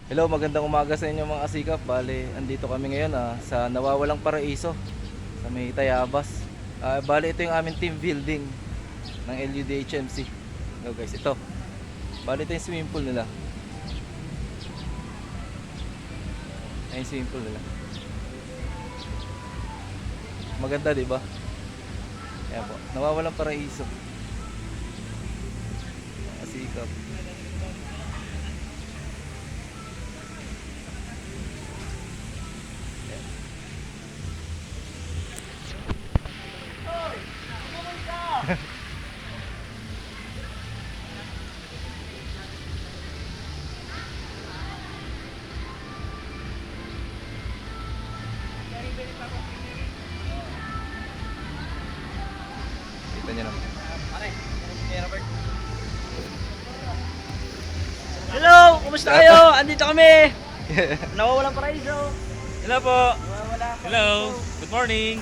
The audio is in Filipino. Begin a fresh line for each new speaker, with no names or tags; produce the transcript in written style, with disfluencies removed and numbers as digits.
Hello, magandang umaga sa inyo mga kasikap. Bale, andito kami ngayon sa Nawawalang Paraiso sa may Tayabas. Bale, ito yung aming team building ng LUDHMC. Hello guys, ito. Bale, ito yung swimming pool nila. Ayan yung swimming pool nila. Maganda, di ba? Ayan po, Nawawalang Paraiso. Mga kasikap. Kita nyo naman.
Hello! Kumusta kayo? Andito kami! Nawawalang paraiso!
Hello po.
Nawawala
Hello. Good morning.